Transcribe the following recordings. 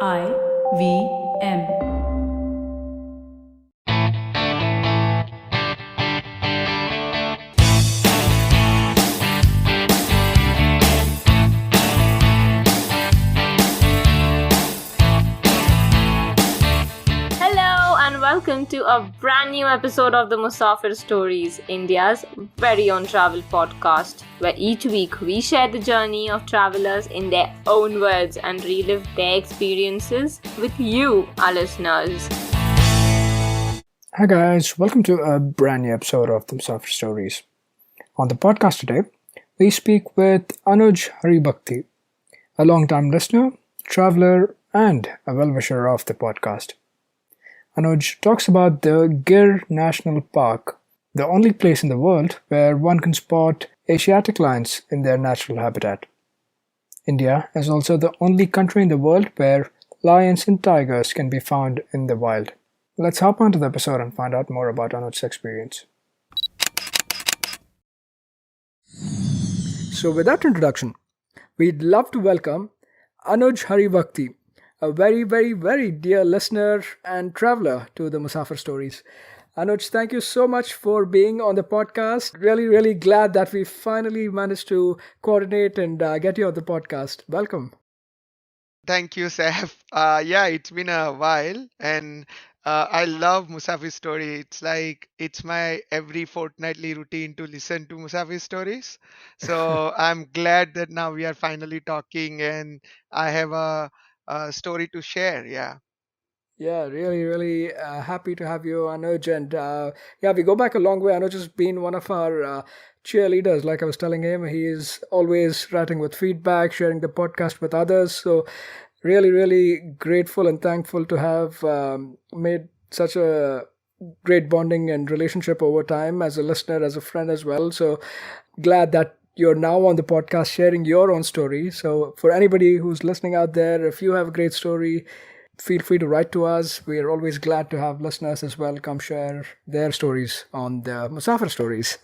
IVM. Hello and welcome to a brand new episode of the Musafir Stories, India's very own travel podcast, where each week we share the journey of travelers in their own words and relive their experiences with you, our listeners. Hi guys, welcome to a brand new episode of the Musafir Stories. On the podcast today, we speak with Anuj Haribhakti, a long-time listener, traveler, and a well-wisher of the podcast. Anuj talks about the Gir National Park, the only place in the world where one can spot Asiatic lions in their natural habitat. India is also the only country in the world where lions and tigers can be found in the wild. Let's hop onto the episode and find out more about Anuj's experience. So, with that introduction, we'd love to welcome Anuj Haribhakti, a very dear listener and traveler to the Musafir Stories. Anuj, thank you so much for being on the podcast. Really glad that we finally managed to coordinate and get you on the podcast. Welcome. Thank you, Saf. Yeah, it's been a while, and I love Musafir story. It's like it's my every fortnightly routine to listen to Musafir stories. So I'm glad that now we are finally talking, and I have a story to share. Yeah. Yeah, really happy to have you, Anuj. And yeah, we go back a long way. Anuj has been one of our cheerleaders. Like I was telling him, he is always writing with feedback, sharing the podcast with others. So, really grateful and thankful to have made such a great bonding and relationship over time as a listener, as a friend as well. So, glad that you're now on the podcast sharing your own story. So, for anybody who's listening out there, if you have a great story, feel free to write to us. We are always glad to have listeners as well come share their stories on the Musafir Stories.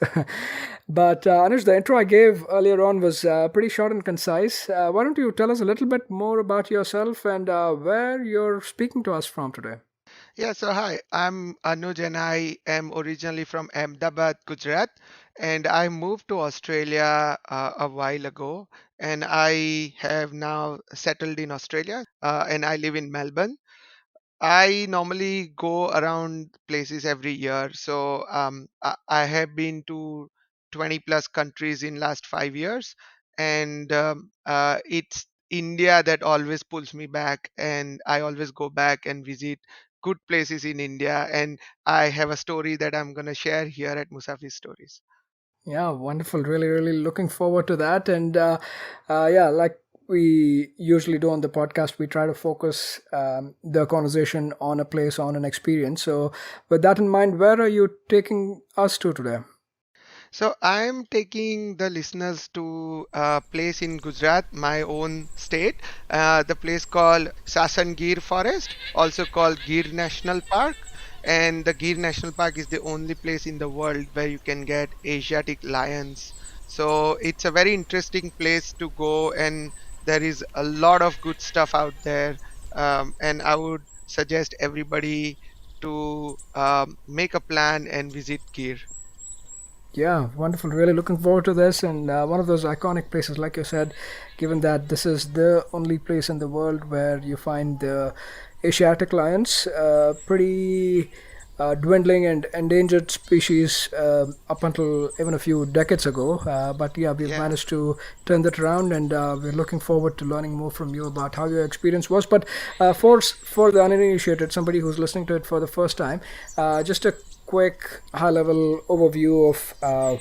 But Anush, the intro I gave earlier on was pretty short and concise. Why don't you tell us a little bit more about yourself and where you're speaking to us from today? Yeah, so hi, I'm Anuj and I am originally from Ahmedabad, Gujarat, and I moved to Australia a while ago, and I have now settled in Australia, and I live in Melbourne. I normally go around places every year, so I have been to 20 plus countries in last 5 years, and it's India that always pulls me back, and I always go back and visit good places in India, and I have a story that I'm gonna share here at Musafir Stories. Yeah, wonderful. Really looking forward to that. And yeah, like we usually do on the podcast, we try to focus the conversation on a place, on an experience. So, with that in mind, where are you taking us to today? So I'm taking the listeners to a place in Gujarat, my own state, the place called Sasangir Forest, also called Gir National Park. And the Gir National Park is the only place in the world where you can get Asiatic lions. So it's a very interesting place to go, and there is a lot of good stuff out there. And I would suggest everybody to make a plan and visit Gir. Yeah, wonderful. Really looking forward to this. And one of those iconic places, like you said, given that this is the only place in the world where you find the Asiatic lions, pretty dwindling and endangered species up until even a few decades ago. But yeah, we've Yeah. managed to turn that around, and we're looking forward to learning more from you about how your experience was. But for the uninitiated, somebody who's listening to it for the first time, just a quick high level overview of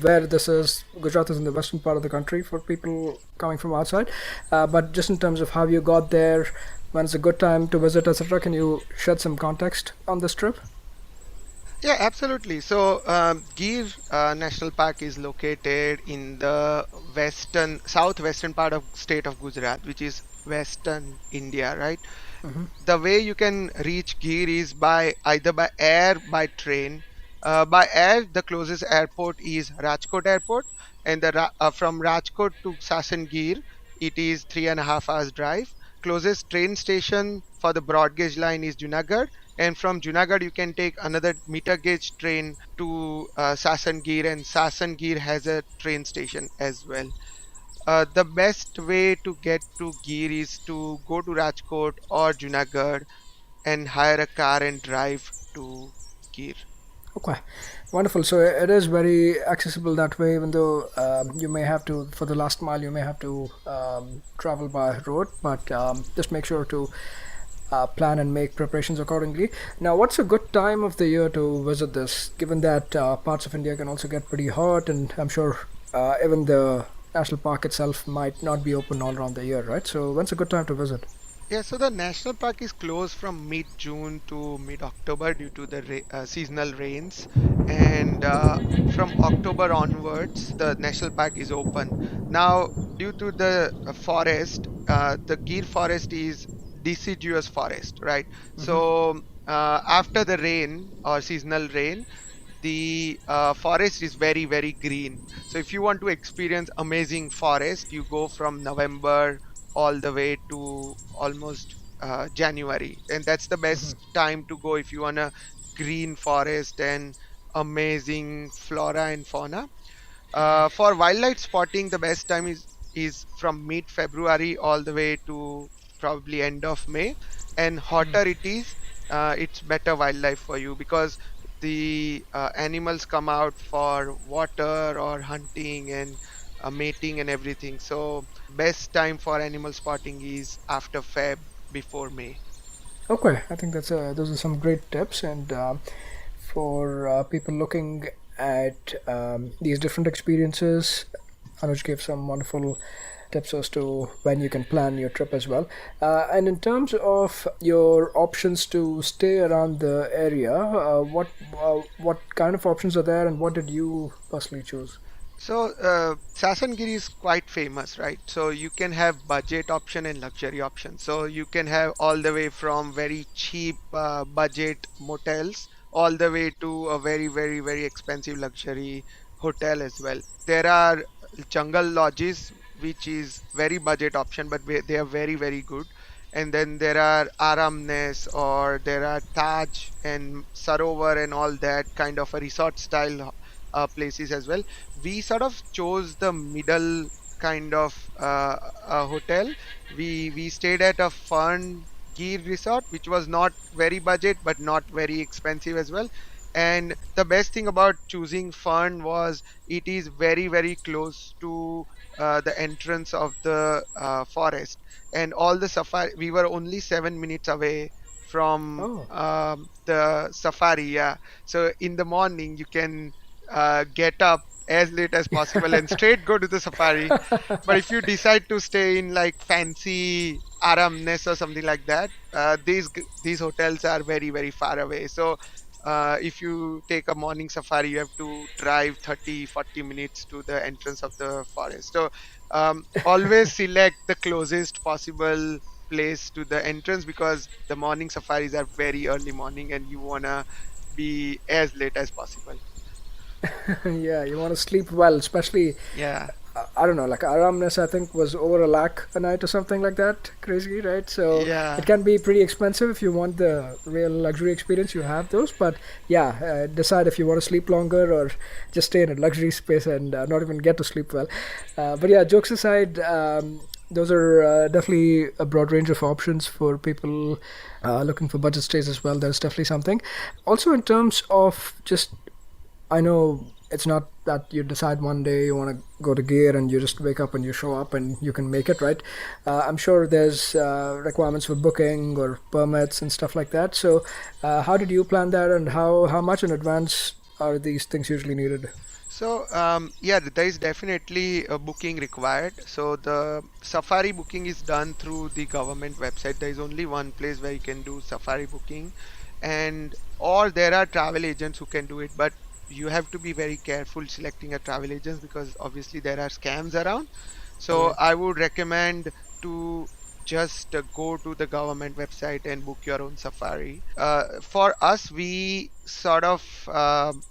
where this is. Gujarat is in the western part of the country for people coming from outside. But just in terms of how you got there, when it's a good time to visit, etc., can you shed some context on this trip? Yeah, absolutely. So, Gir National Park is located in the southwestern part of state of Gujarat, which is western India, right? The way you can reach Gir is by either by air, by train. By air, the closest airport is Rajkot Airport, and from Rajkot to Sasangir, it is 3.5 hours drive. closest train station for the broad gauge line is Junagadh, and from Junagadh you can take another meter gauge train to Sasangir, and Sasangir has a train station as well. The best way to get to Gir is to go to Rajkot or Junagadh and hire a car and drive to Gir. Okay, wonderful. So it is very accessible that way, even though you may have to, for the last mile, you may have to travel by road, but just make sure to plan and make preparations accordingly. Now, what's a good time of the year to visit this, given that parts of India can also get pretty hot, and I'm sure even the national park itself might not be open all around the year, right? So, when's a good time to visit? Yeah, so the national park is closed from mid-June to mid-October due to the seasonal rains, and from October onwards, the national park is open. Now, due to the forest, the Gir forest is deciduous forest, right? So after the rain or seasonal rain, the forest is very very green. So if you want to experience amazing forest, you go from November all the way to almost January, and that's the best time to go if you want a green forest and amazing flora and fauna. For wildlife spotting, the best time is from mid-February all the way to probably end of May. And hotter it is, it's better wildlife for you because the animals come out for water or hunting and mating and everything. So best time for animal spotting is after Feb, before May. Okay, I think those are some great tips, and for people looking at these different experiences, Anuj gave some wonderful tips as to when you can plan your trip as well. And in terms of your options to stay around the area, what kind of options are there, and what did you personally choose? So, Sasangiri is quite famous, right? So you can have budget option and luxury option. So you can have all the way from very cheap budget motels all the way to a very, very, very expensive luxury hotel as well. There are jungle lodges, which is very budget option, but they are very, very good. And then there are Aramnes, or there are Taj and Sarovar and all that kind of a resort style places as well. We sort of chose the middle kind of hotel. We stayed at a fun Gir resort, which was not very budget but not very expensive as well. And the best thing about choosing fun was it is very very close to the entrance of the forest, and all the safari. We were only 7 minutes away from Oh. the safari. Yeah, so in the morning you can get up as late as possible and straight go to the safari. But if you decide to stay in like fancy Aramnes or something like that, these hotels are very very far away. So if you take a morning safari, you have to drive 30-40 minutes to the entrance of the forest. So always select the closest possible place to the entrance, because the morning safaris are very early morning and you wanna be as late as possible. Yeah, you want to sleep well, especially Yeah. I don't know, like Aramnes I think was over a lakh a night or something like that. Crazy, right? So it Yeah. can be pretty expensive if you want the real luxury experience. You have those, but yeah, decide if you want to sleep longer or just stay in a luxury space and not even get to sleep well. But yeah, jokes aside. Those are definitely a broad range of options for people looking for budget stays as well. There's definitely something. Also, in terms of just I know it's not that you decide one day you want to go to Gear and you just wake up and you show up and you can make it, right? I'm sure there's requirements for booking or permits and stuff like that. So, how did you plan that, and how much in advance are these things usually needed? So, yeah, there is definitely a booking required. So the Safari booking is done through the government website. There is only one place where you can do Safari booking, and or there are travel agents who can do it, but you have to be very careful selecting a travel agent because obviously there are scams around. So Right. I would recommend to just go to the government website and book your own safari. For us, we sort of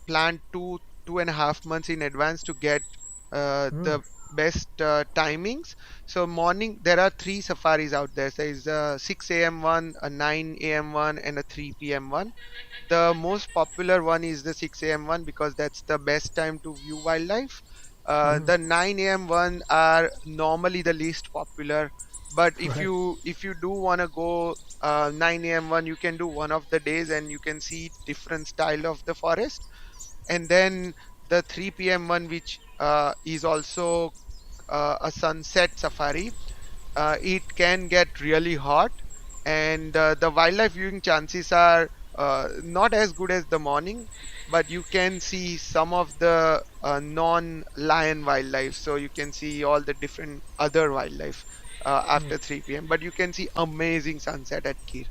planned 2.5 months in advance to get the best timings. So morning, there are three safaris out there. There is a 6 a.m. one, a 9 a.m. one, and a 3 p.m. one. The most popular one is the 6 a.m. one because that's the best time to view wildlife. Hmm. The 9 a.m. one are normally the least popular, but if Right. you do want to go 9 a.m. one, you can do one of the days and you can see different style of the forest. And then the 3 p.m. one, which is also a sunset safari. It can get really hot, and the wildlife viewing chances are not as good as the morning, but you can see some of the non-lion wildlife. So you can see all the different other wildlife after 3 p.m. But you can see amazing sunset at Gir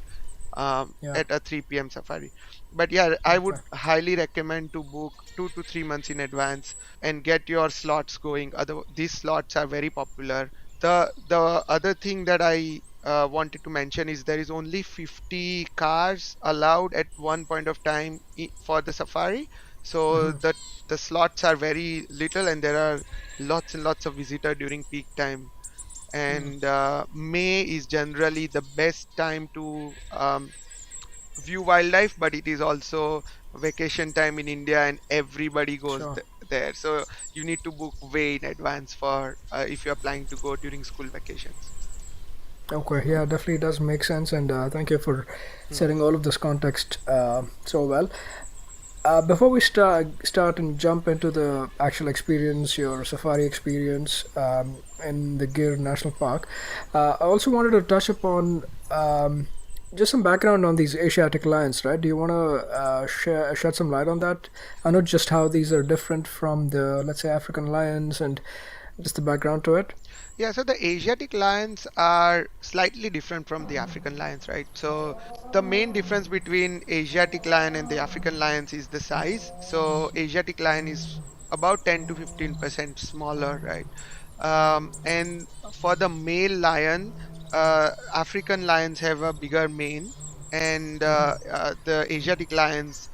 Yeah. at a 3 p.m. safari. But yeah, I would Okay. highly recommend to book 2 to 3 months in advance and get your slots going. Other these slots are very popular. The other thing that I wanted to mention is there is only 50 cars allowed at one point of time for the safari. So Hmm. the slots are very little, and there are lots and lots of visitor during peak time. And May is generally the best time to view wildlife, but it is also vacation time in India, and everybody goes Sure. there. So you need to book way in advance for if you are planning to go during school vacations. Okay, yeah, definitely does make sense, and thank you for Hmm. setting all of this context so well. Before we start and jump into the actual experience, your safari experience in the Gir National Park, I also wanted to touch upon just some background on these Asiatic lions, right? Do you want to shed some light on that? I know just how these are different from the, let's say, African lions, and just the background to it. Yeah, so the Asiatic lions are slightly different from the African lions, right? So the main difference between Asiatic lion and the African lions is the size. So Asiatic lion is about 10 to 15% smaller, right? And for the male lion, African lions have a bigger mane, and the Asiatic lions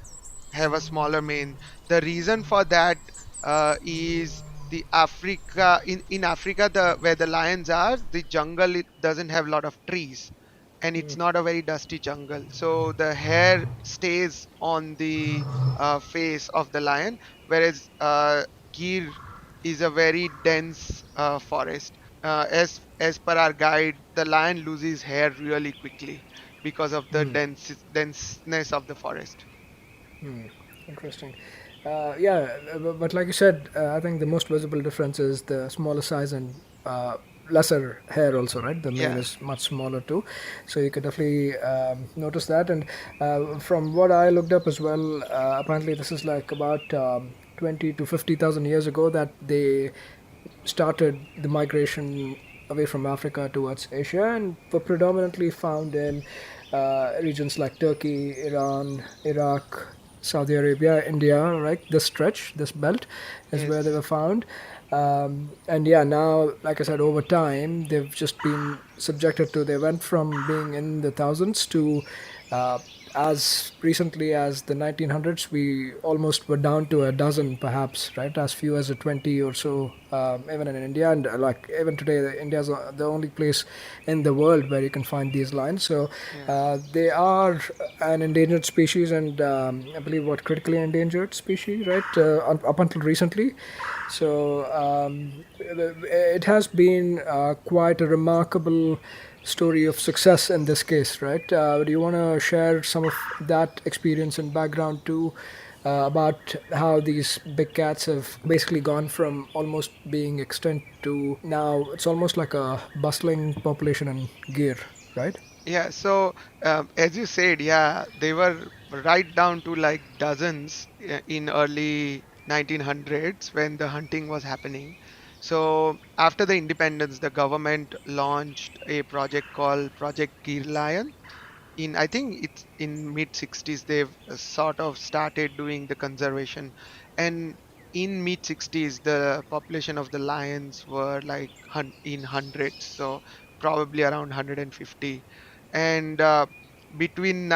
have a smaller mane. The reason for that is the Africa in Africa, the where the lions are, the jungle, it doesn't have a lot of trees, and it's not a very dusty jungle. So the hair stays on the face of the lion, whereas Gir is a very dense forest. As per our guide, the lion loses hair really quickly because of the denseness of the forest. Hmm. Interesting. Yeah, but like you said, I think the most visible difference is the smaller size and lesser hair, also, right? The male Yeah. is much smaller too, so you could definitely notice that. And from what I looked up as well, apparently this is like about 20 to 50,000 years ago that they started the migration away from Africa towards Asia, and were predominantly found in regions like Turkey, Iran, Iraq, Saudi Arabia, India, right? This stretch, this belt is where they Yes. were found. And yeah, now, like I said, over time, they've just been subjected to, they went from being in the thousands to uh, as recently as the 1900s, we almost were down to a dozen, perhaps, right? As few as a 20 or so, even in India. And like even today, India is the only place in the world where you can find these lions. So Yes. they are an endangered species, and I believe what critically endangered species, right? Up until recently. So it has been quite a remarkable story of success in this case, right? Do you want to share some of that experience and background too, about how these big cats have basically gone from almost being extinct to now it's almost like a bustling population in Gir, right? Yeah, so as you said, yeah, they were right down to like dozens in early 1900s when the hunting was happening. So after the independence, the government launched a project called Project Gir Lion. In I think it's in mid 60s they've sort of started doing the conservation, and in mid 60s the population of the lions were like in hundreds, so probably around 150. And between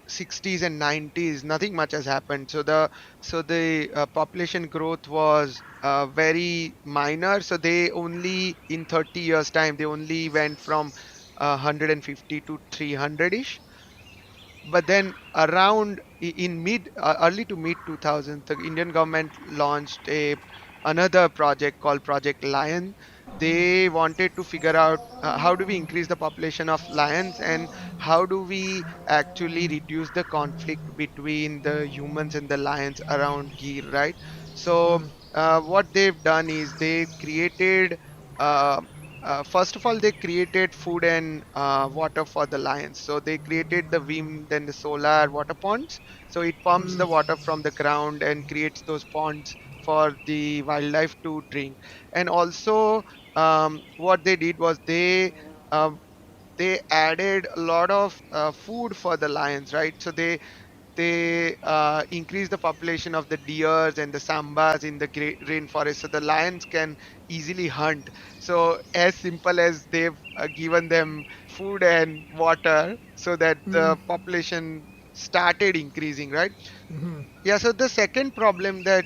60s and 90s, nothing much has happened. So the population growth was very minor. So they only in 30 years time they only went from 150 to 300 ish. But then around in mid early to mid 2000s, the Indian government launched a another project called Project Lion. They wanted to figure out how do we increase the population of lions, and how do we actually reduce the conflict between the humans and the lions around Gir, right? So what they've done is they created uh, first of all, they created food and water for the lions. So they created the wind and the solar water ponds. So it pumps the water from the ground and creates those ponds for the wildlife to drink. And also, what they did was they added a lot of food for the lions, right? So they increase the population of the deers and the sambas in the great rainforest, so the lions can easily hunt. So as simple as they've given them food and water so that the population started increasing, right? Yeah, so the second problem that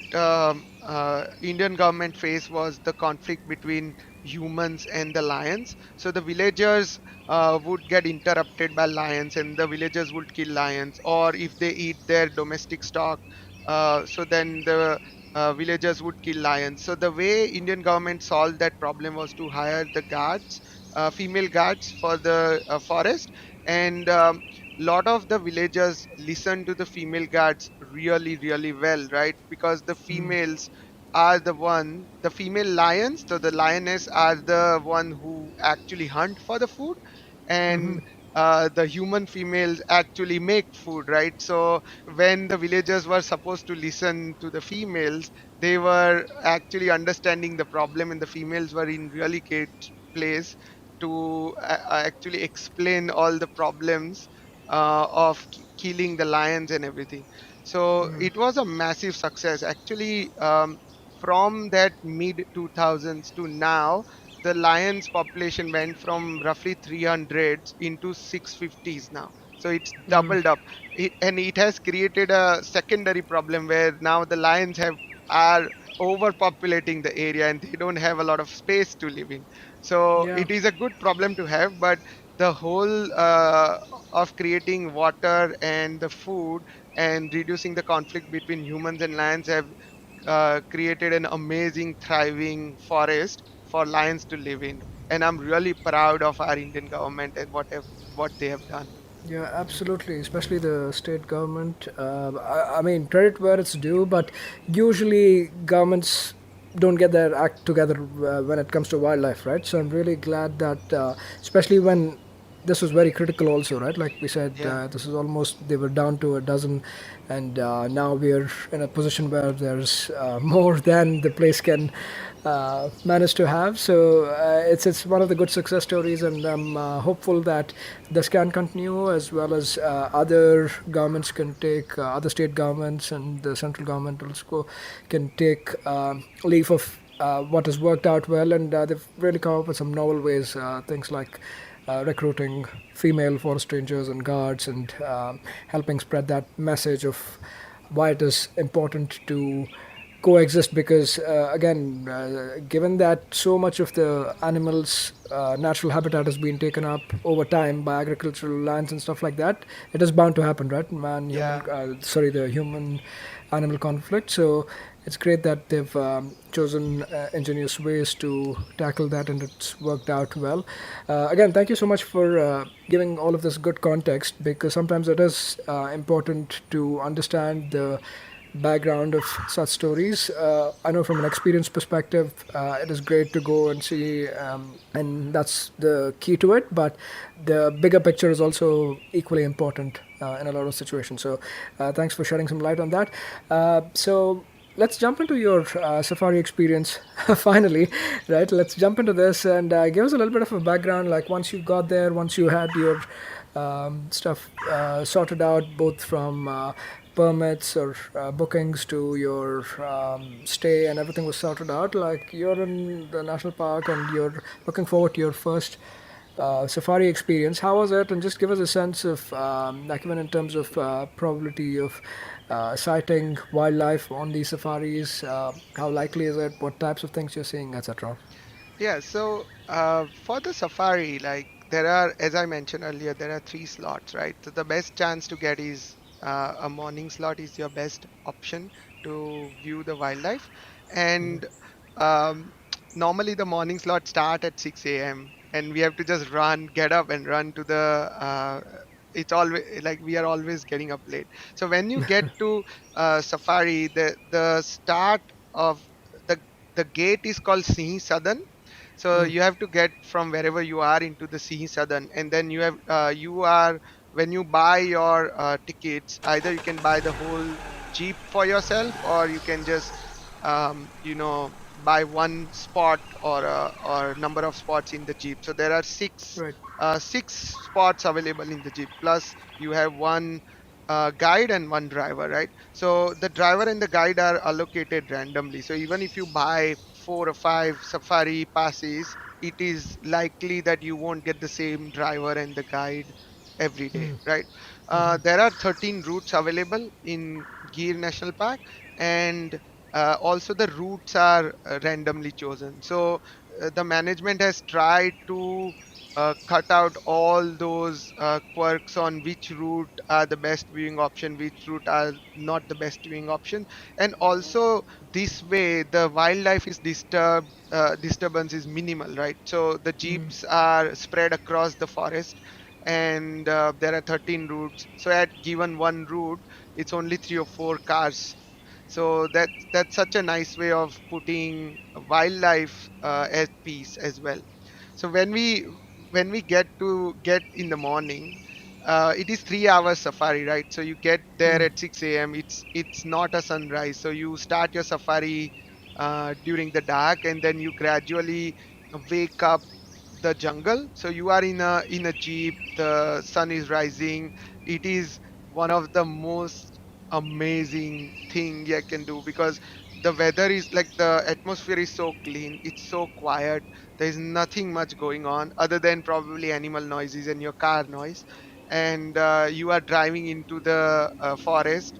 Indian government faced was the conflict between humans and the lions. So the villagers would get interrupted by lions, and the villagers would kill lions, or if they eat their domestic stock, so then the villagers would kill lions. So the way Indian government solved that problem was to hire the guards, female guards for the forest, and lot of the villagers listen to the female guards really really well, right? Because the females are the female lions, so the lioness are the one who actually hunt for the food, and the human females actually make food, right? So when the villagers were supposed to listen to the females, they were actually understanding the problem, and the females were in really great place to actually explain all the problems of killing the lions and everything. So it was a massive success. Actually, from that mid 2000s to now, the lions population went from roughly 300s into 650s now. So it's doubled up. And it has created a secondary problem where now the lions have are overpopulating the area and they don't have a lot of space to live in. So Yeah. it is a good problem to have, but the whole of creating water and the food and reducing the conflict between humans and lions have created an amazing thriving forest for lions to live in. And I'm really proud of our Indian government and what they have done. Yeah, absolutely. Especially the state government. I mean, credit where it's due, but usually governments don't get their act together when it comes to wildlife, right? So I'm really glad that, especially when this was very critical, also, right? Like we said, Yeah. this is almost they were down to a dozen, and now we're in a position where there's more than the place can managed to have. So it's one of the good success stories, and I'm hopeful that this can continue, as well as other governments can take, other state governments and the central government also can take leave of what has worked out well, and they've really come up with some novel ways, things like recruiting female forest rangers and guards, and helping spread that message of why it is important to coexist, because again, given that so much of the animals natural habitat has been taken up over time by agricultural lands and stuff like that, it is bound to happen, right? Man human Yeah. sorry, the human animal conflict. So it's great that they've chosen ingenious ways to tackle that, and it's worked out well. Again, thank you so much for giving all of this good context, because sometimes it is important to understand the background of such stories. I know from an experience perspective, it is great to go and see, and that's the key to it. But the bigger picture is also equally important in a lot of situations. So, thanks for shedding some light on that. So, let's jump into your safari experience finally, right? Let's jump into this and give us a little bit of a background. Like, once you got there, once you had your stuff sorted out, both from permits or bookings to your stay, and everything was sorted out. Like, you're in the national park and you're looking forward to your first safari experience. How was it? And just give us a sense of, like, even in terms of probability of sighting wildlife on these safaris. How likely is it? What types of things you're seeing, etc. Yeah, so for the safari, like there are, as I mentioned earlier, there are three slots, right? So the best chance to get is a morning slot is your best option to view the wildlife. And um, normally the morning slot start at 6 a.m. and we have to just run, get up and run to the it's always like we are always getting up late. So when you get to safari, the start of the the gate is called Sihi Sadan. So Mm, you have to get from wherever you are into the Sihi Sadan, and then you are when you buy your tickets, either you can buy the whole jeep for yourself, or you can just buy one spot or number of spots in the jeep. So there are right. six spots available in the jeep. Plus you have one guide and one driver, right? So the driver and the guide are allocated randomly. So even if you buy four or five safari passes, it is likely that you won't get the same driver and the guide every day, Mm, right? mhm, There are 13 routes available in Gir National Park, and also the routes are randomly chosen. So the management has tried to cut out all those quirks on which route are the best viewing option, which route are not the best viewing option, and also this way the wildlife is disturbance is minimal, right? So the mm, jeeps are spread across the forest, and there are 13 routes. So at given one route, it's only three or four cars. So that's such a nice way of putting wildlife at peace as well. So when we get in the morning, it is 3 hours safari, right? So you get there mm, at 6 a.m. It's not a sunrise, so you start your safari during the dark, and then you gradually wake up the jungle. So you are in a jeep, the sun is rising. It is one of the most amazing thing you can do, because the weather is like, the atmosphere is so clean, it's so quiet. There's nothing much going on other than probably animal noises and your car noise. And you are driving into the forest.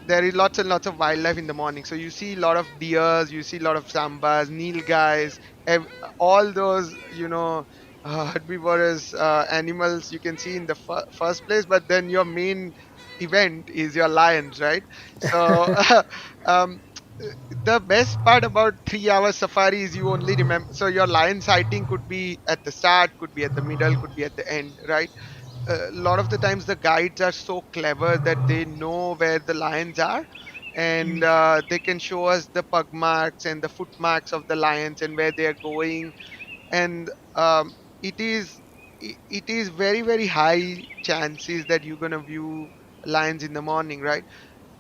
There is lots and lots of wildlife in the morning. So you see a lot of deers, you see a lot of zambas, nilgais, ev- all those, herbivorous animals you can see in the first place. But then your main event is your lions, right? So um, the best part about 3 hour safari is you only remember. So your lion sighting could be at the start, could be at the middle, could be at the end, right? A lot of the times the guides are so clever that they know where the lions are, and mm, they can show us the pug marks and the foot marks of the lions and where they are going. And it is very very high chances that you're going to view lions in the morning, right?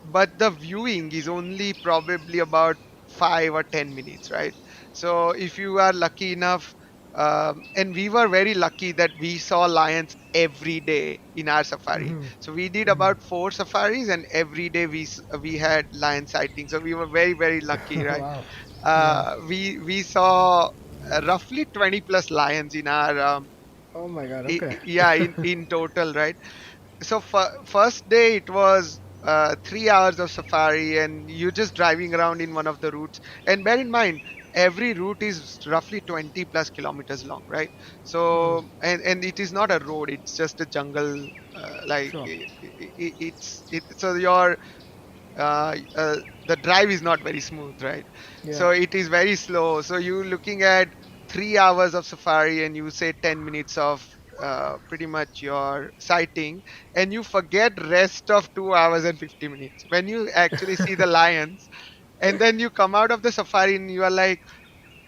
But the viewing is only probably about 5 or 10 minutes, right? So if you are lucky enough, and we were very lucky that we saw lions every day in our safari. mhm, So we did mhm. about four safaris, and every day we had lion sightings. So we were very very lucky, right? Wow. Yeah. We saw roughly 20 plus lions in our Oh my God. Okay. yeah, in total, right? So first day it was 3 hours of safari, and you're just driving around in one of the routes. And bear in mind, every route is roughly 20 plus kilometers long, right? Mm, So and it is not a road, it's just a jungle. Like sure. so your the drive is not very smooth, right? Yeah. So it is very slow. So you looking at 3 hours of safari, and you say 10 minutes of pretty much your sighting, and you forget rest of 2 hours and 50 minutes when you actually see the lions. And then you come out of the safari and you are like,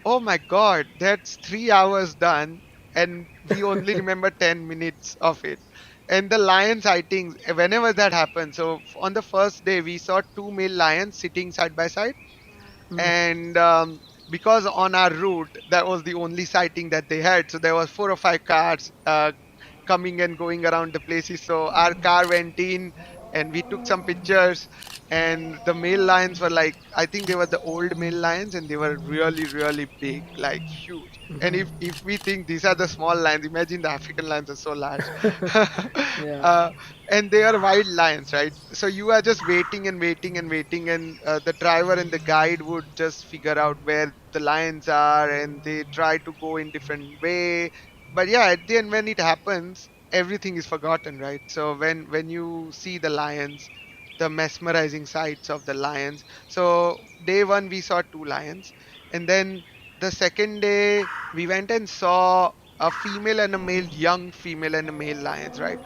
oh my god, that's 3 hours done, and we only remember 10 minutes of it. And the lion sightings, whenever that happens, so on the first day we saw two male lions sitting side by side. Mm, And because on our route that was the only sighting that they had, so there was four or five cars coming and going around the places. So our car went in, and we took some pictures. And the male lions were like, I think they were the old male lions, and they were really, really big, like huge. And if we think these are the small lions, imagine the African lions are so large. Yeah. uh, and they are wild lions, right? So you are just waiting and waiting and waiting, and the driver and the guide would just figure out where the lions are, and they try to go in different way. But yeah, at the end, when it happens, everything is forgotten, right? So when you see the lions, the mesmerizing sights of the lions. So day one we saw two lions, and then the second day we went and saw a female and a male, young female and a male lions, right?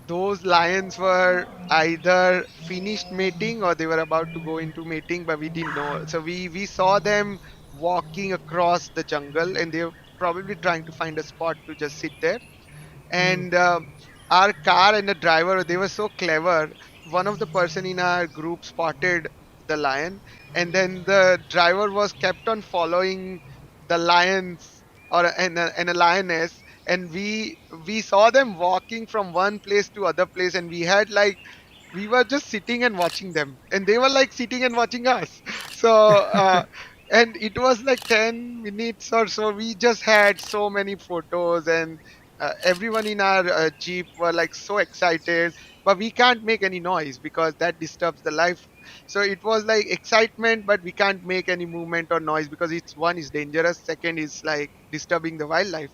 Those lions were either finished mating or they were about to go into mating, but we didn't know. So we saw them walking across the jungle, and they were probably trying to find a spot to just sit there. Mm. And our car and the driver, they were so clever. One of the person in our group spotted the lion, and then the driver was kept on following the lions, and a lioness. And we saw them walking from one place to other place, and we had like, we were just sitting and watching them, and they were like sitting and watching us. So and it was like 10 minutes or so. We just had so many photos, and everyone in our jeep were like so excited, but we can't make any noise because that disturbs the life. So it was like excitement, but we can't make any movement or noise because it's, one is dangerous, second is like disturbing the wildlife.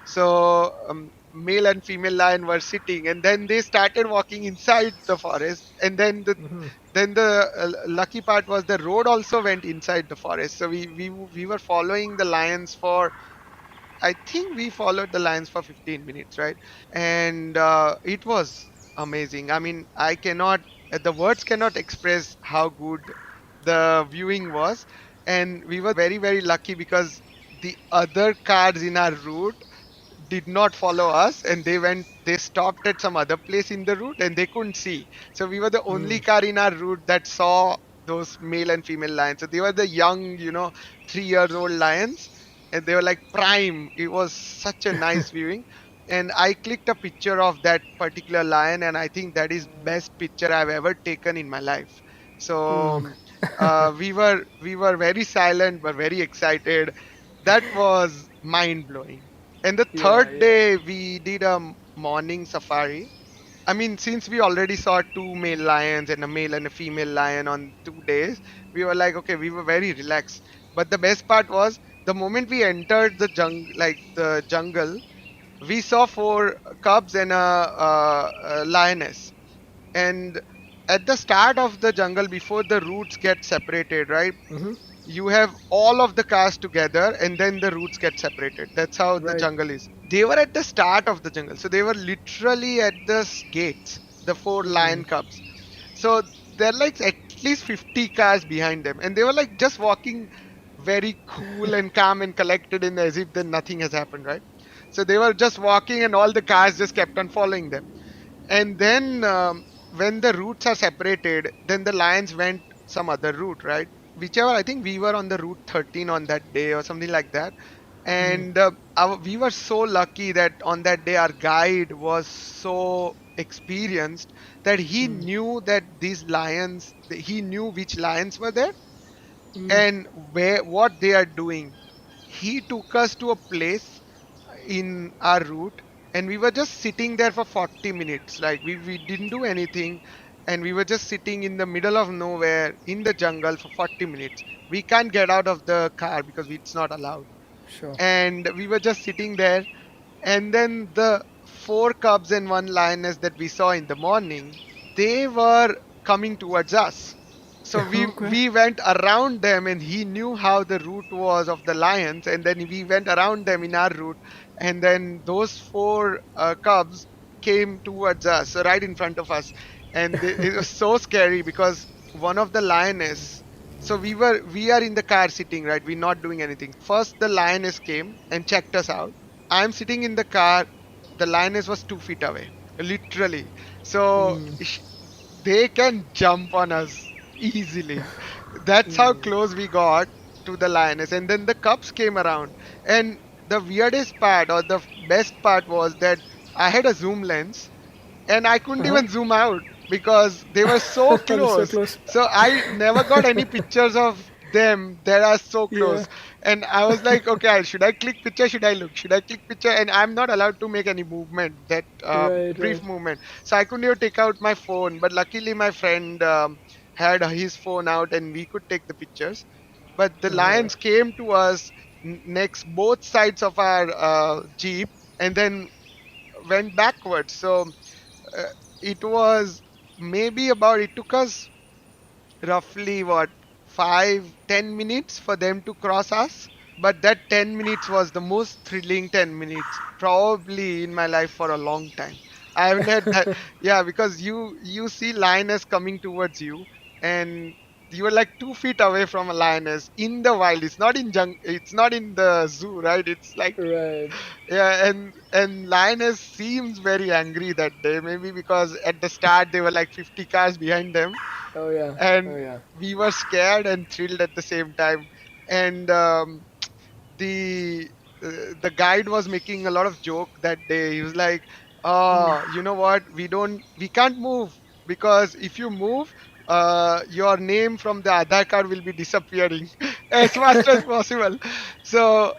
So male and female lion were sitting, and then they started walking inside the forest. And then the lucky part was the road also went inside the forest. So we were following the lions for, I think we followed the lions for 15 minutes, right? And it was amazing. I mean, I cannot, the words cannot express how good the viewing was. And we were very, very lucky because the other cars in our route did not follow us, and they stopped at some other place in the route, and they couldn't see. So we were the only Mm. car in our route that saw those male and female lions. So they were the young, 3 years old lions, and they were like prime. It was such a nice viewing. And I clicked a picture of that particular lion, and I think that is best picture I've ever taken in my life. So Mm. we were very silent but very excited. That was mind blowing. And the Yeah, third yeah. day we did a morning safari. I mean, since we already saw two male lions and a male and a female lion on 2 days, we were like, okay, we were very relaxed. But the best part was the moment we entered the jungle, we saw four cubs and a lioness. And at the start of the jungle, before the routes get separated, right? Mm-hmm. You have all of the cars together, and then the routes get separated. That's how the Right. jungle is. They were at the start of the jungle, so they were literally at the gates, the four lion Mm. cubs. So they're like at least 50 cars behind them, and they were like just walking very cool and calm and collected, in as if then nothing has happened, right? So they were just walking, and all the cars just kept on following them. And then when the routes are separated, then the lions went some other route, right? Whichever, I think we were on the route 13 on that day or something like that. Mm. And we were so lucky that on that day our guide was so experienced that he Mm. knew that these lions, he knew which lions were there Mm. and where what they are doing. He took us to a place in our route, and we were just sitting there for 40 minutes. Like we didn't do anything, and we were just sitting in the middle of nowhere in the jungle for 40 minutes. We can't get out of the car because it's not allowed. Sure. And we were just sitting there, and then the four cubs and one lioness that we saw in the morning, they were coming towards us. So we Okay. we went around them, and he knew how the route was of the lions, and then we went around them in our route. And then those four cubs came towards us, so right in front of us. And it was so scary because one of the lioness, so we are in the car sitting, right? We're not doing anything. First the lioness came and checked us out. I'm sitting in the car. The lioness was 2 feet away, literally. So Mm. they can jump on us easily. That's how Mm. close we got to the lioness. And then the cubs came around. And the weirdest part, or the best part, was that I had a zoom lens, and I couldn't Uh-huh. even zoom out. because they were so So close. close. So I never got any pictures of them that are so Yeah. close. And I was like, okay, should I click picture? Should I look? Should I click picture? And I'm not allowed to make any movement, that Right. brief Right. movement. So I couldn't even take out my phone. But luckily, my friend had his phone out and we could take the pictures. But the Uh-huh. lions came to us next both sides of our jeep and then went backwards. So uh, it was maybe about, it took us roughly what, 5-10 minutes for them to cross us. But that 10 minutes was the most thrilling 10 minutes probably in my life for a long time. I haven't had that. Yeah, because you see lioness coming towards you, and you are like 2 feet away from a lioness in the wild. It's not in it's not in the zoo, right? It's like, Right. yeah. And lioness seems very angry that day, maybe because at the start they were like 50 cars behind them, Oh yeah. Oh and yeah. we were scared and thrilled at the same time. And the the guide was making a lot of joke that day. He was like, Mm. oh, you know what, we can't move, because if you move, your name from the Aadhaar card will be disappearing as fast as possible. So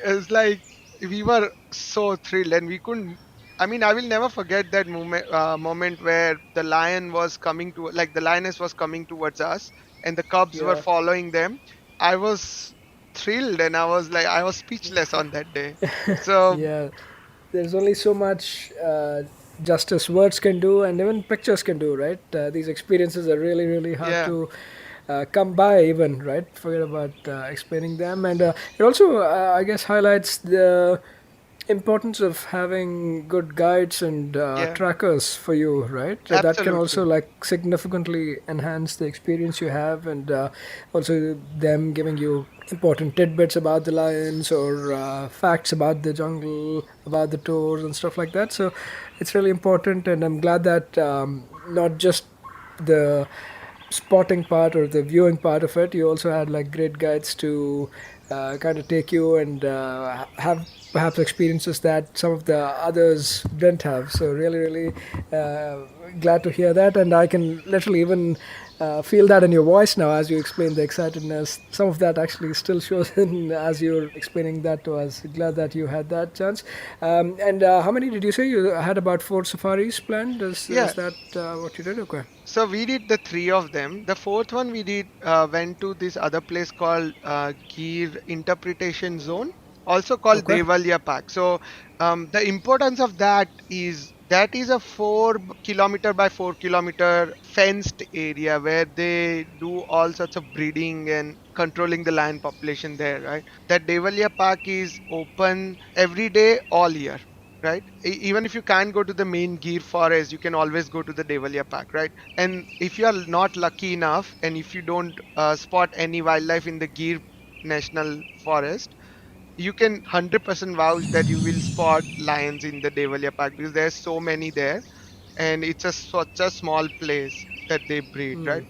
it's like we were so thrilled and we couldn't. I mean, I will never forget that moment where the lion was coming to, like, the lioness was coming towards us and the cubs were Yeah. following them. I was thrilled and I was speechless on that day. So Yeah. There's only so much justice words can do, and even pictures can do, right? These experiences are really, really hard yeah, to come by, even, right? Forget about explaining them. And it also, I guess, highlights the importance of having good guides and yeah, trackers for you, right? That can also absolutely. like significantly enhance the experience you have, and also them giving you important tidbits about the lions or facts about the jungle, about the tours and stuff like that. So it's really important, and I'm glad that not just the spotting part or the viewing part of it, you also had like great guides to kind of take you and have perhaps experiences that some of the others didn't have. So really, really glad to hear that, and I can literally even feel that in your voice now as you explain the excitedness. Some of that actually still shows in as you're explaining that to us. Glad that you had that chance. And how many did you say you had? About 4 safaris planned? Is Yeah. that what you did? Okay. So we did the three of them. The fourth one we did went to this other place called Gir Interpretation Zone, also called Okay. Devalia Park. So the importance of that is a 4 kilometer by 4 kilometer fenced area where they do all sorts of breeding and controlling the lion population there, right? That Devalia Park is open every day, all year, right? Even if you can't go to the main Gir forest, you can always go to the Devalia Park, right? And if you are not lucky enough, and if you don't spot any wildlife in the Gir National Forest, you can 100% vouch that you will spot lions in the Devalia Park, because there's so many there, and it's such a small place that they breed, right?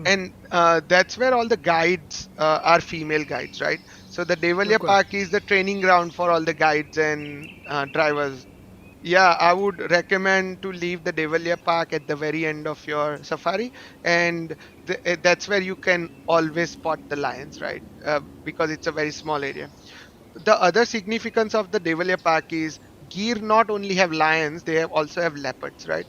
And that's where all the guides are female guides, right? So the Devalia Okay. Park is the training ground for all the guides and drivers. Yeah, I would recommend to leave the Devalia Park at the very end of your safari, and that's where you can always spot the lions, right? Because it's a very small area. The other significance of the Devalia Park is Gir not only have lions, they have also have leopards, right?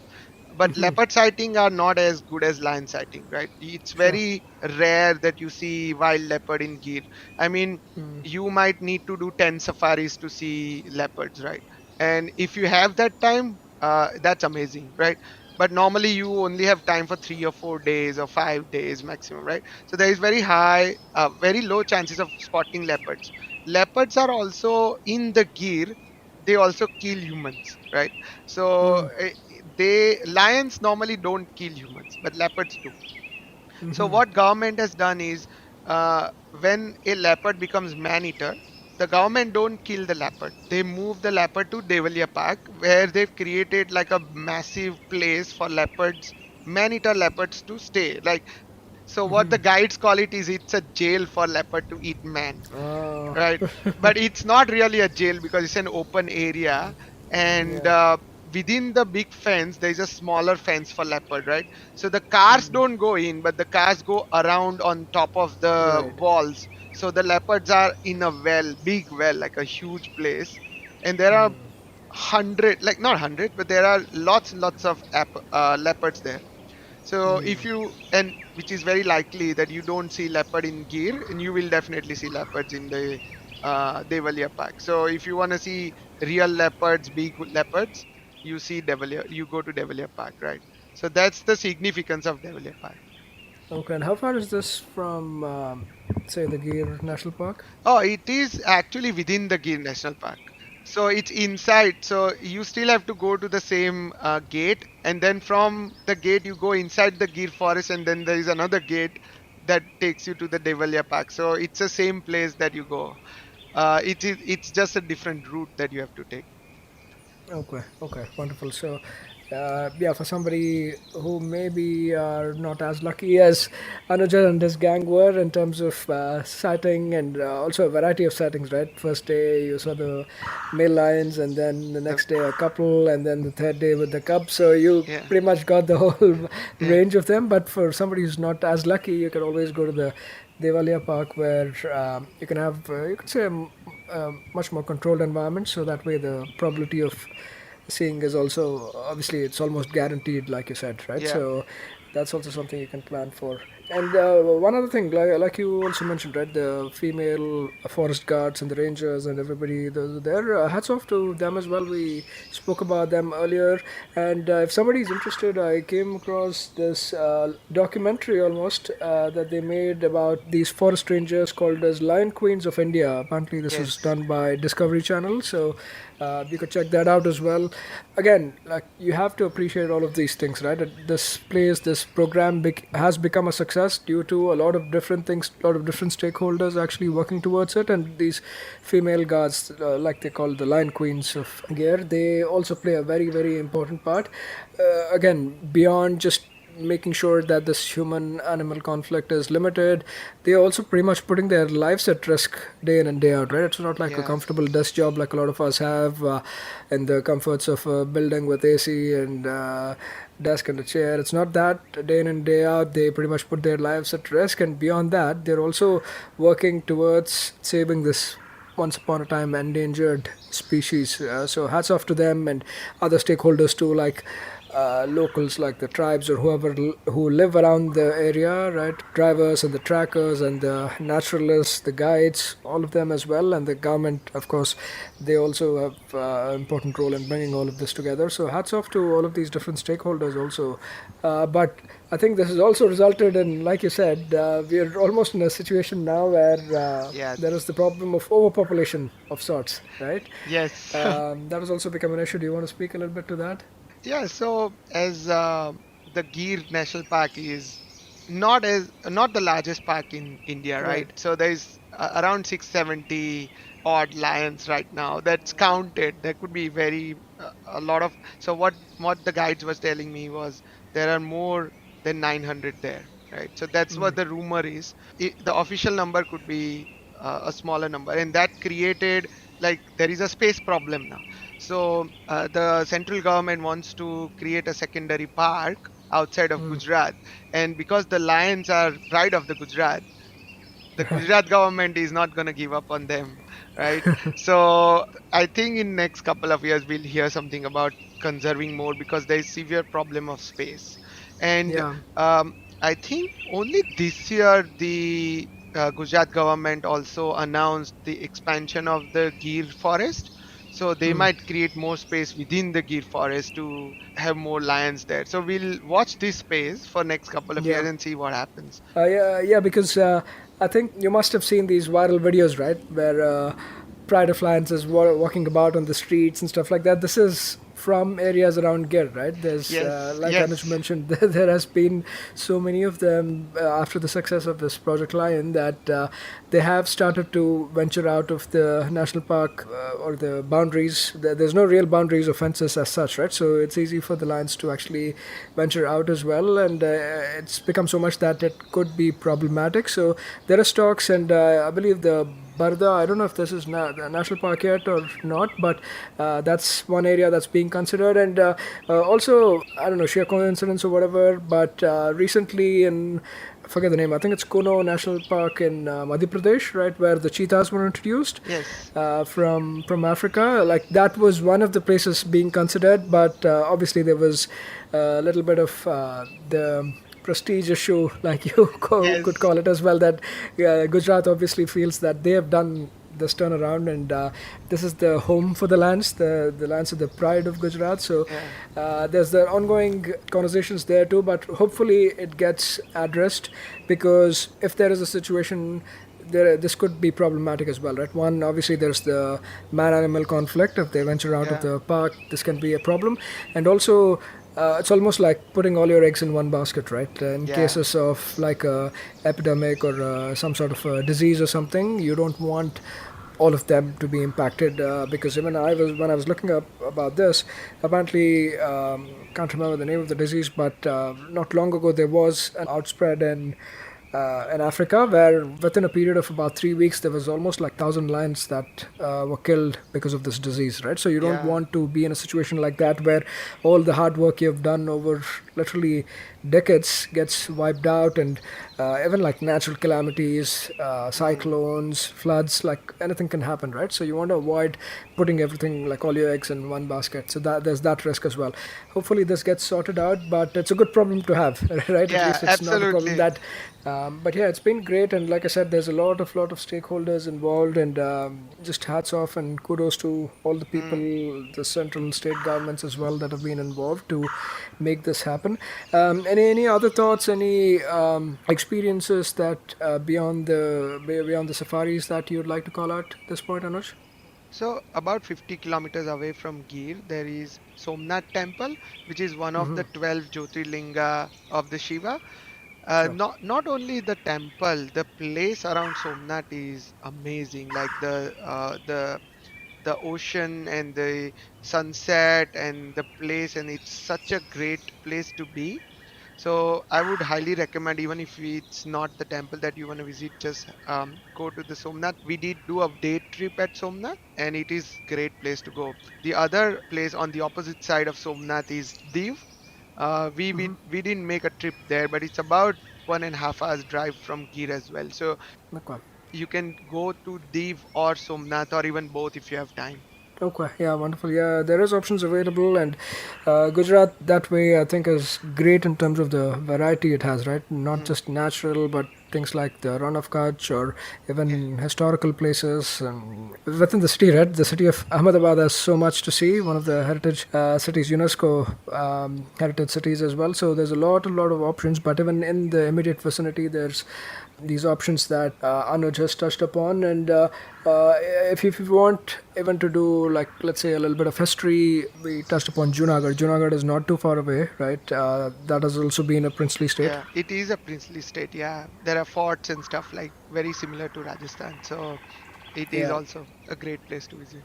But leopard sighting are not as good as lion sighting, right? It's Sure. very rare that you see wild leopard in Gir. I mean, you might need to do 10 safaris to see leopards, right? And if you have that time, that's amazing, right? But normally you only have time for 3 or 4 days or 5 days maximum, right? So there is very low chances of spotting leopards. Leopards are also in the Gir. They also kill humans, right? So they lions normally don't kill humans, but leopards do. So what government has done is, when a leopard becomes man-eater, the government don't kill the leopard. They move the leopard to Devalia Park, where they've created like a massive place for leopards, man-eater leopards to stay. Like, so what the guides call it is, it's a jail for leopard to eat man, Oh. right? But it's not really a jail because it's an open area. And Yeah. within the big fence there is a smaller fence for leopard, right? So the cars don't go in, but the cars go around on top of the Right. walls. So the leopards are in a well, big well, like a huge place, and there are hundred, like not hundred, but there are lots and lots of leopards there. So if you, and which is very likely that you don't see leopard in Gir, and you will definitely see leopards in the Devalia Park. So if you want to see real leopards, big leopards, you see Devalia, you go to Devalia Park, right? So that's the significance of Devalia Park. Okay, and how far is this from, say, the Gir National Park? Oh, it is actually within the Gir National Park. So it's inside. So you still have to go to the same gate, and then from the gate you go inside the Gir forest, and then there is another gate that takes you to the Devalia Park. So it's the same place that you go. It's just a different route that you have to take. Okay, okay, wonderful. So, yeah, for somebody who maybe are not as lucky as Anuja and his gang were in terms of sighting and also a variety of sightings, right? First day you saw the male lions, and then the The- next day a couple, and then the third day with the cubs. So you yeah, pretty much got the whole yeah, range of them. But for somebody who's not as lucky, you can always go to the Devalia Park where you can have, you could say, a much more controlled environment. So that way the probability of seeing is also, obviously it's almost guaranteed, like you said, right? yeah, So that's also something you can plan for. And one other thing, like you also mentioned, right, the female forest guards and the rangers and everybody those are there, hats off to them as well. We spoke about them earlier. And if somebody is interested, I came across this documentary almost that they made about these forest rangers called as Lion Queens of India. Apparently this was yes, done by Discovery Channel, so you could check that out as well. Again, like, you have to appreciate all of these things, right? This place, this program has become a success due to a lot of different things, a lot of different stakeholders actually working towards it. And these female guards, like they call the Lion Queens of Gear, they also play a very, very important part. Again, beyond just making sure that this human animal conflict is limited, they are also pretty much putting their lives at risk day in and day out, right? It's not like a yes, comfortable desk job like a lot of us have in the comforts of a building with AC and desk and a chair. It's not that. Day in and day out they pretty much put their lives at risk, and beyond that they're also working towards saving this once upon a time endangered species. So hats off to them and other stakeholders too, like locals, like the tribes or whoever who live around the area, right? Drivers and the trackers and the naturalists, the guides, all of them as well, and the government, of course, they also have an important role in bringing all of this together. So hats off to all of these different stakeholders also. But I think this has also resulted in, like you said, we are almost in a situation now where yeah, there is the problem of overpopulation of sorts, right? yes. That has also become an issue. Do you want to speak a little bit to that? Yeah, so as the Gir National Park is not the largest park in India, Right. right? So there's around 670 odd lions right now. That's counted. There could be very a lot of. So what the guides was telling me was there are more than 900 there, right? So that's what the rumor is. The official number could be a smaller number, and that created, like, there is a space problem now. So the central government wants to create a secondary park outside of Gujarat, and because the lions are pride of the Gujarat government is not going to give up on them, right? So I think in next couple of years we'll hear something about conserving more because there is severe problem of space, and Yeah. I think only this year the Gujarat government also announced the expansion of the Gir forest. So they might create more space within the Gir forest to have more lions there. So we'll watch this space for next couple of Yeah. years and see what happens. Yeah, because I think you must have seen these viral videos, right? Where Pride of Lions is walking about on the streets and stuff like that. This is from areas around Gir, right? There's, Yes, like Anuj yes, mentioned, there has been so many of them after the success of this Project Lion that they have started to venture out of the national park or the boundaries. There's no real boundaries or fences as such, right? So it's easy for the lions to actually venture out as well, and it's become so much that it could be problematic. So there are stocks, and I believe the Barda. I don't know if this is the national park yet or not, but that's one area that's being considered. And also, I don't know, sheer coincidence or whatever, but recently in, I forget the name, I think it's Kuno National Park in Madhya Pradesh, right, where the cheetahs were introduced Yes. from Africa. Like that was one of the places being considered, but obviously there was a little bit of the prestige issue, like you could Yes. call it as well. That Gujarat obviously feels that they have done this turnaround, and this is the home for the lands, the lands of the pride of Gujarat. So Yeah. there's the ongoing conversations there too, but hopefully it gets addressed, because if there is a situation there, this could be problematic as well, right? One, obviously, there's the man-animal conflict. If they venture out of Yeah. the park, this can be a problem, and also. It's almost like putting all your eggs in one basket, right? In Yeah. cases of like a epidemic or some sort of a disease or something, you don't want all of them to be impacted, because even when I was looking up about this, apparently can't remember the name of the disease, but not long ago there was an outspread in Africa, where within a period of about 3 weeks, there was almost like 1,000 lions that were killed because of this disease, right? So you don't Yeah. want to be in a situation like that where all the hard work you've done over literally decades gets wiped out, and even like natural calamities, cyclones, floods, like anything can happen, right? So you want to avoid putting everything, like all your eggs in one basket. So that there's that risk as well. Hopefully this gets sorted out, but it's a good problem to have, right? At Yeah, least it's not a problem absolutely. that but yeah, it's been great, and like I said, there's a lot of stakeholders involved, and just hats off and kudos to all the people, Mm. the central and state governments as well, that have been involved to make this happen. Any other thoughts, any experiences that beyond the safaris that you'd like to call out at this point, Anuj? So about 50 kilometers away from Gir, there is Somnath Temple, which is one of Mm-hmm. the 12 Jyotirlinga of the Shiva. Sure. Not only the temple, the place around Somnath is amazing. Like the ocean and the sunset and the place, and it's such a great place to be. So I would highly recommend, even if it's not the temple that you want to visit, just go to the Somnath. We did do a day trip at Somnath, and it is great place to go. The other place on the opposite side of Somnath is Div. We didn't make a trip there, but it's about 1.5 hours drive from Gir as well. So Okay. you can go to Div or Somnath or even both if you have time. Okay, yeah, wonderful. Yeah, there is options available, and Gujarat that way I think is great in terms of the variety it has, right? Not Mm, just natural, but things like the Run of Kutch or yeah, even historical places within the city, right? The city of Ahmedabad has so much to see. One of the heritage cities, UNESCO heritage cities as well. So there's a lot of options. But even in the immediate vicinity, there's these options that Anuj has touched upon. And if you want even to do, like, let's say a little bit of history, we touched upon Junagadh. Junagadh is not too far away, right? That has also been a princely state. yeah. It is a princely state. Yeah, there are forts and stuff like very similar to Rajasthan. So it is Yeah. also a great place to visit.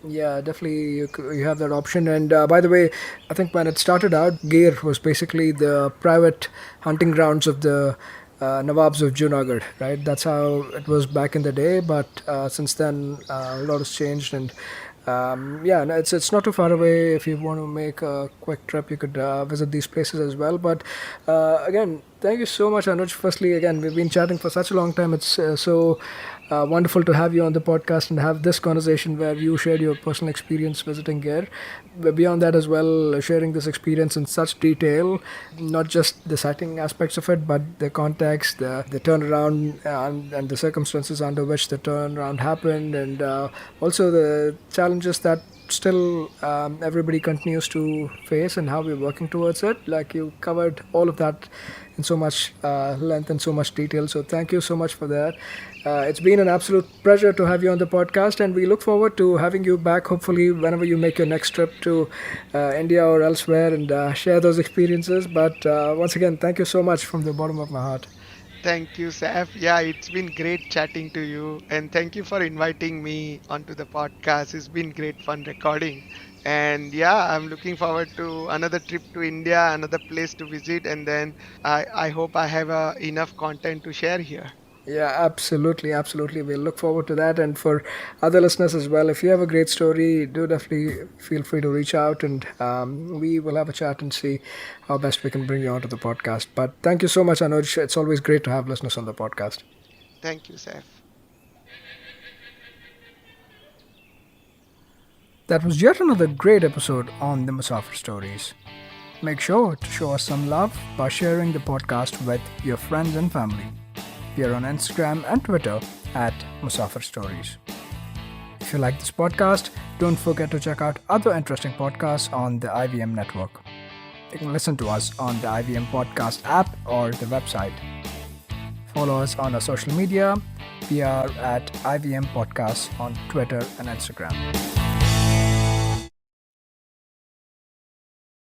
Yeah, definitely you have that option. And by the way, I think when it started out, Gir was basically the private hunting grounds of the Nawabs of Junagadh, right? That's how it was back in the day. But since then, a lot has changed, and yeah, no, it's not too far away. If you want to make a quick trip, you could visit these places as well. But again, thank you so much, Anuj. Firstly, again, we've been chatting for such a long time. It's so wonderful to have you on the podcast and have this conversation where you shared your personal experience visiting Gir. But beyond that as well, sharing this experience in such detail, not just the sighting aspects of it, but the context, the turnaround, and the circumstances under which the turnaround happened, and also the challenges that still everybody continues to face and how we're working towards it. Like, you covered all of that in so much length and so much detail. So thank you so much for that. It's been an absolute pleasure to have you on the podcast, and we look forward to having you back, hopefully, whenever you make your next trip to India or elsewhere, and share those experiences. But once again, thank you so much from the bottom of my heart. Thank you, Saf. Yeah, it's been great chatting to you, and thank you for inviting me onto the podcast. It's been great fun recording. And yeah, I'm looking forward to another trip to India, another place to visit, and then I hope I have enough content to share here. Yeah, absolutely, absolutely. We'll look forward to that. And for other listeners as well, if you have a great story, do definitely feel free to reach out, and we will have a chat and see how best we can bring you onto the podcast. But thank you so much, Anuj. It's always great to have listeners on the podcast. Thank you, Seth. That was yet another great episode on the Musafir Stories. Make sure to show us some love by sharing the podcast with your friends and family. We are on Instagram and Twitter at Musafir Stories. If you like this podcast, don't forget to check out other interesting podcasts on the IVM network. You can listen to us on the IVM podcast app or the website. Follow us on our social media. We are at IVM Podcasts on Twitter and Instagram.